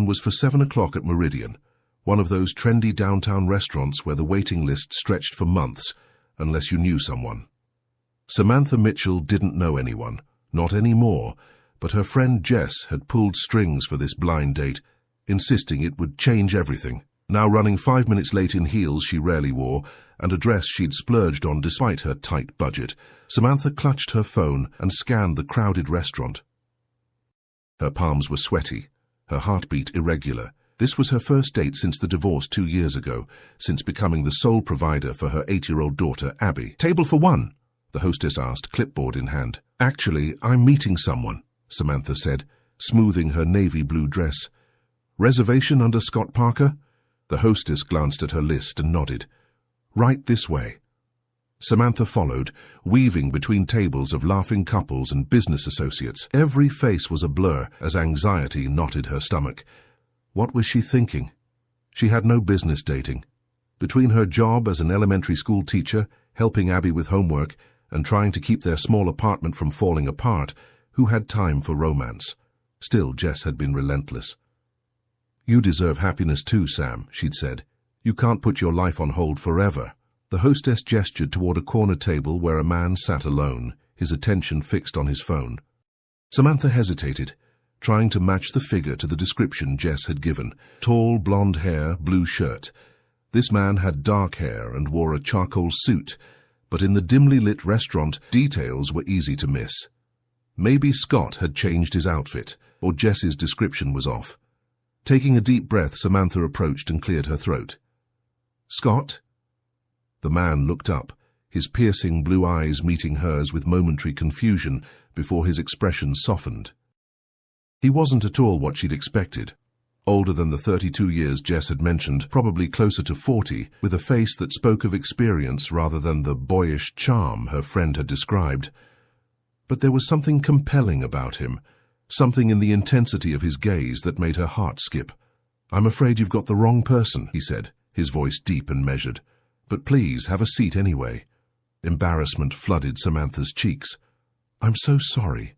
Was for 7 o'clock at Meridian, one of those trendy downtown restaurants where the waiting list stretched for months, unless you knew someone. Samantha Mitchell didn't know anyone, not anymore, but her friend Jess had pulled strings for this blind date, insisting it would change everything. Now running 5 minutes late in heels she rarely wore, and a dress she'd splurged on despite her tight budget, Samantha clutched her phone and scanned the crowded restaurant. Her palms were sweaty, her heartbeat irregular. This was her first date since the divorce 2 years ago, since becoming the sole provider for her 8-year-old daughter, Abby. "Table for one?" the hostess asked, clipboard in hand. "Actually, I'm meeting someone," Samantha said, smoothing her navy blue dress. "Reservation under Scott Parker?" The hostess glanced at her list and nodded. "Right this way." Samantha followed, weaving between tables of laughing couples and business associates. Every face was a blur as anxiety knotted her stomach. What was she thinking? She had no business dating. Between her job as an elementary school teacher, helping Abby with homework, and trying to keep their small apartment from falling apart, who had time for romance? Still, Jess had been relentless. "You deserve happiness too, Sam," she'd said. "You can't put your life on hold forever." The hostess gestured toward a corner table where a man sat alone, his attention fixed on his phone. Samantha hesitated, trying to match the figure to the description Jess had given. Tall, blonde hair, blue shirt. This man had dark hair and wore a charcoal suit, but in the dimly lit restaurant, details were easy to miss. Maybe Scott had changed his outfit, or Jess's description was off. Taking a deep breath, Samantha approached and cleared her throat. "Scott?" The man looked up, his piercing blue eyes meeting hers with momentary confusion before his expression softened. He wasn't at all what she'd expected. Older than the 32 years Jess had mentioned, probably closer to 40, with a face that spoke of experience rather than the boyish charm her friend had described. But there was something compelling about him, something in the intensity of his gaze that made her heart skip. "I'm afraid you've got the wrong person," he said, his voice deep and measured. "But please, have a seat anyway." Embarrassment flooded Samantha's cheeks. "I'm so sorry.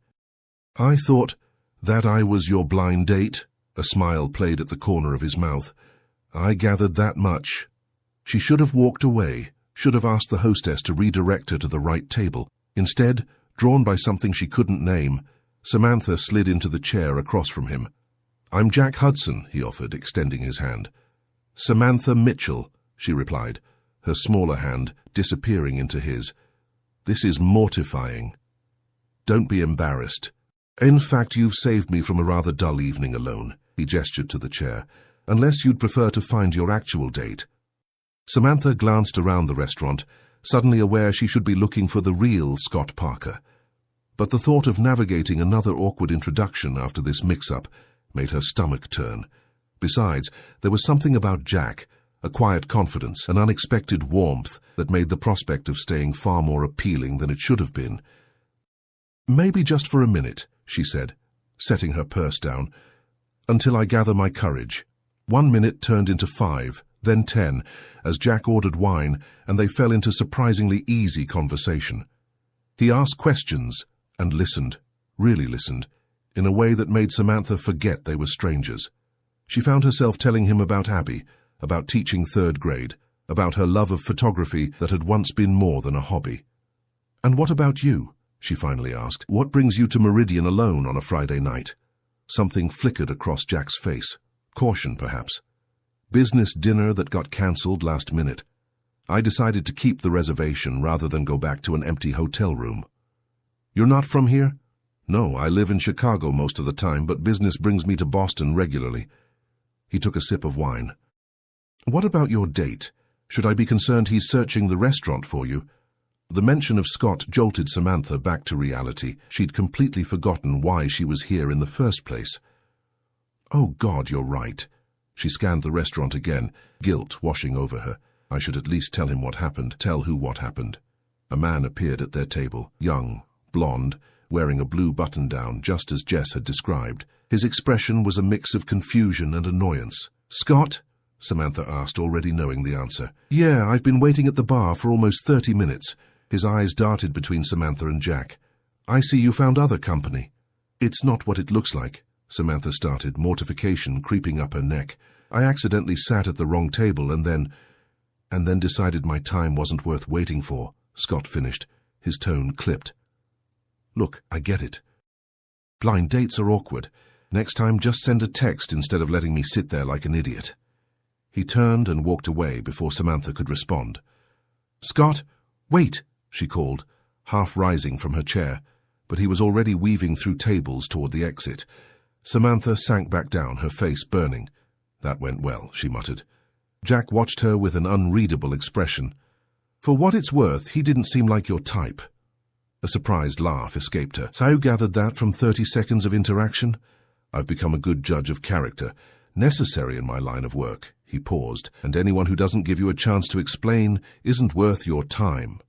I thought that I was your blind date." A smile played at the corner of his mouth. "I gathered that much." She should have walked away, should have asked the hostess to redirect her to the right table. Instead, drawn by something she couldn't name, Samantha slid into the chair across from him. "I'm Jack Hudson," he offered, extending his hand. "Samantha Mitchell," she replied, her smaller hand disappearing into his. "This is mortifying." "Don't be embarrassed. In fact, you've saved me from a rather dull evening alone," he gestured to the chair, "unless you'd prefer to find your actual date." Samantha glanced around the restaurant, suddenly aware she should be looking for the real Scott Parker. But the thought of navigating another awkward introduction after this mix-up made her stomach turn. Besides, there was something about Jack, a quiet confidence, an unexpected warmth that made the prospect of staying far more appealing than it should have been. "Maybe just for a minute," she said, setting her purse down, "until I gather my courage." 1 minute turned into 5, then 10, as Jack ordered wine, and they fell into surprisingly easy conversation. He asked questions and listened, really listened, in a way that made Samantha forget they were strangers. She found herself telling him about Abby, about teaching 3rd grade, about her love of photography that had once been more than a hobby. "And what about you?" she finally asked. "What brings you to Meridian alone on a Friday night?" Something flickered across Jack's face. Caution, perhaps. "Business dinner that got cancelled last minute. I decided to keep the reservation rather than go back to an empty hotel room." "You're not from here?" "No, I live in Chicago most of the time, but business brings me to Boston regularly." He took a sip of wine. "What about your date? Should I be concerned he's searching the restaurant for you?" The mention of Scott jolted Samantha back to reality. She'd completely forgotten why she was here in the first place. "Oh God, you're right." She scanned the restaurant again, guilt washing over her. I should at least tell him what happened, tell who what happened. A man appeared at their table, young, blonde, wearing a blue button-down, just as Jess had described. His expression was a mix of confusion and annoyance. "Scott?" Samantha asked, already knowing the answer. "Yeah, I've been waiting at the bar for almost 30 minutes. His eyes darted between Samantha and Jack. "I see you found other company." "It's not what it looks like." Samantha started, mortification creeping up her neck. I accidentally sat at the wrong table and then decided my time wasn't worth waiting for, Scott finished, his tone clipped. Look, I get it. Blind dates are awkward. Next time just send a text instead of letting me sit there like an idiot. He turned and walked away before Samantha could respond. Scott, wait, she called, half rising from her chair, but he was already weaving through tables toward the exit. Samantha sank back down, her face burning. That went well, she muttered. Jack watched her with an unreadable expression. For what it's worth, he didn't seem like your type. A surprised laugh escaped her. So you gathered that from 30 seconds of interaction? I've become a good judge of character, necessary in my line of work. He paused, and anyone who doesn't give you a chance to explain isn't worth your time.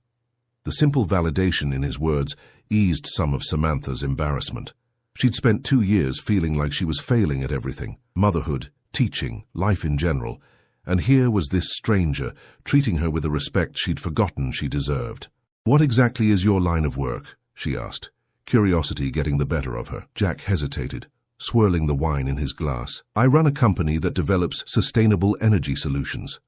The simple validation in his words eased some of Samantha's embarrassment. She'd spent 2 years feeling like she was failing at everything, motherhood, teaching, life in general, and here was this stranger treating her with a respect she'd forgotten she deserved. What exactly is your line of work? She asked, curiosity getting the better of her. Jack hesitated, swirling the wine in his glass. I run a company that develops sustainable energy solutions.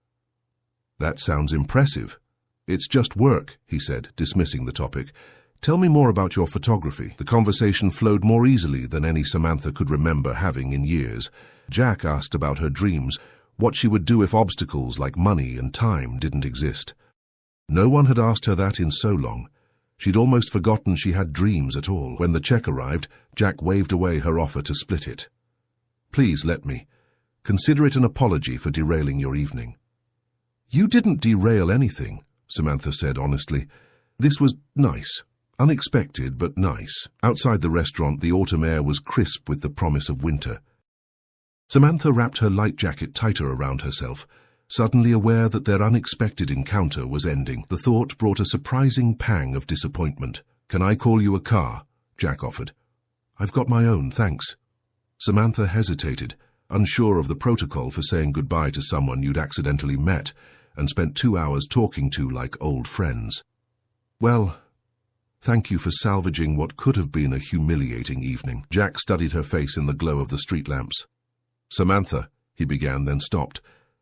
That sounds impressive. It's just work, he said, dismissing the topic. Tell me more about your photography. The conversation flowed more easily than any Samantha could remember having in years. Jack asked about her dreams, what she would do if obstacles like money and time didn't exist. No one had asked her that in so long. She'd almost forgotten she had dreams at all. When the check arrived, Jack waved away her offer to split it. Please let me. Consider it an apology for derailing your evening. You didn't derail anything, Samantha said honestly. This was nice. Unexpected, but nice. Outside the restaurant, the autumn air was crisp with the promise of winter. Samantha wrapped her light jacket tighter around herself, suddenly aware that their unexpected encounter was ending. The thought brought a surprising pang of disappointment. Can I call you a car? Jack offered. I've got my own, thanks. Samantha hesitated, unsure of the protocol for saying goodbye to someone you'd accidentally met and spent 2 hours talking to like old friends. Well, thank you for salvaging what could have been a humiliating evening. Jack studied her face in the glow of the street lamps. Samantha, he began, then stopped.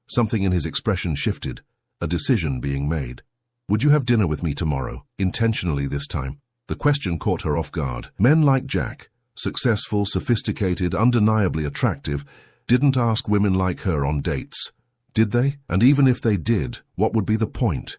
Something in his expression shifted, a decision being made. Would you have dinner with me tomorrow, intentionally this time? The question caught her off guard. Men like Jack, successful, sophisticated, undeniably attractive, didn't ask women like her on dates. Did they? And even if they did, what would be the point?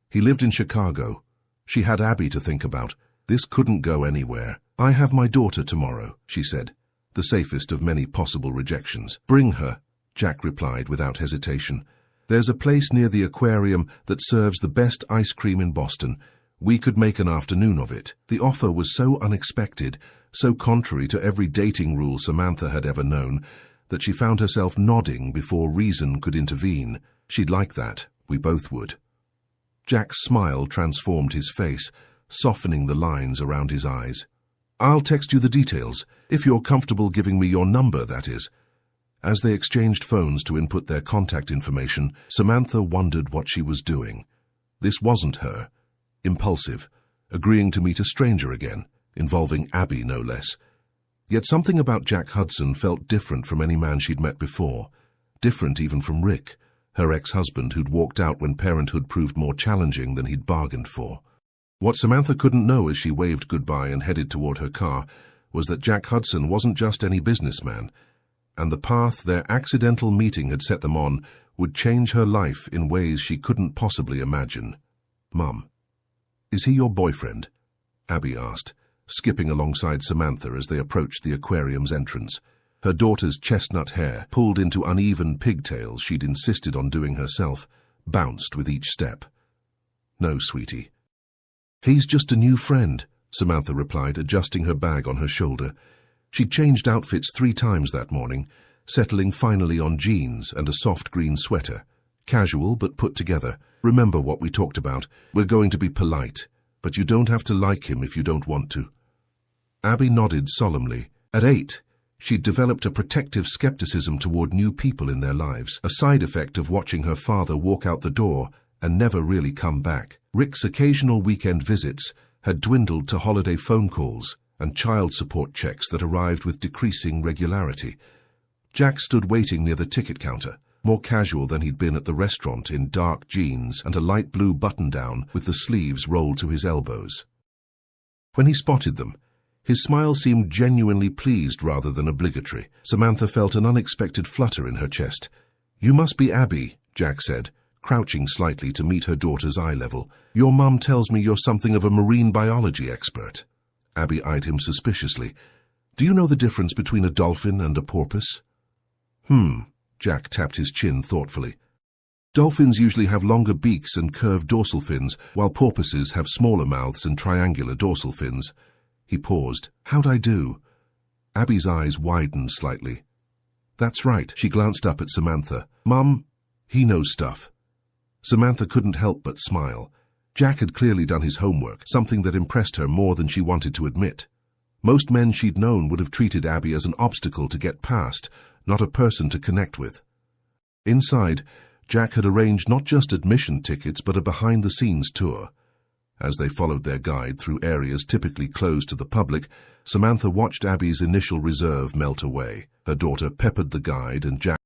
He lived in Chicago. She had Abby to think about. This couldn't go anywhere. I have my daughter tomorrow, she said, the safest of many possible rejections. Bring her, Jack replied without hesitation. There's a place near the aquarium that serves the best ice cream in Boston. We could make an afternoon of it. The offer was so unexpected, so contrary to every dating rule Samantha had ever known, that she found herself nodding before reason could intervene. She'd like that. We both would. Jack's smile transformed his face, softening the lines around his eyes. I'll text you the details, if you're comfortable giving me your number, that is. As they exchanged phones to input their contact information, Samantha wondered what she was doing. This wasn't her. Impulsive, agreeing to meet a stranger again, involving Abby no less. Yet something about Jack Hudson felt different from any man she'd met before, different even from Rick, her ex-husband who'd walked out when parenthood proved more challenging than he'd bargained for. What Samantha couldn't know as she waved goodbye and headed toward her car was that Jack Hudson wasn't just any businessman, and the path their accidental meeting had set them on would change her life in ways she couldn't possibly imagine. Mum, is he your boyfriend? Abby asked, skipping alongside Samantha as they approached the aquarium's entrance. Her daughter's chestnut hair, pulled into uneven pigtails she'd insisted on doing herself, bounced with each step. No, sweetie. He's just a new friend, Samantha replied, adjusting her bag on her shoulder. She'd changed outfits 3 times that morning, settling finally on jeans and a soft green sweater. Casual but put together. Remember what we talked about. We're going to be polite, but you don't have to like him if you don't want to. Abby nodded solemnly. At 8, she'd developed a protective skepticism toward new people in their lives, a side effect of watching her father walk out the door and never really come back. Rick's occasional weekend visits had dwindled to holiday phone calls, and child support checks that arrived with decreasing regularity. Jack stood waiting near the ticket counter, more casual than he'd been at the restaurant, in dark jeans and a light blue button-down with the sleeves rolled to his elbows. When he spotted them, his smile seemed genuinely pleased rather than obligatory. Samantha felt an unexpected flutter in her chest. "You must be Abby," Jack said, crouching slightly to meet her daughter's eye level. "Your mum tells me you're something of a marine biology expert." Abby eyed him suspiciously. "Do you know the difference between a dolphin and a porpoise?" Jack tapped his chin thoughtfully. "Dolphins usually have longer beaks and curved dorsal fins, while porpoises have smaller mouths and triangular dorsal fins." He paused. "How'd I do?" Abby's eyes widened slightly. "That's right." She glanced up at Samantha. "Mum, he knows stuff." Samantha couldn't help but smile. Jack had clearly done his homework, something that impressed her more than she wanted to admit. Most men she'd known would have treated Abby as an obstacle to get past, not a person to connect with. Inside, Jack had arranged not just admission tickets but a behind-the-scenes tour. As they followed their guide through areas typically closed to the public, Samantha watched Abby's initial reserve melt away. Her daughter peppered the guide and Jack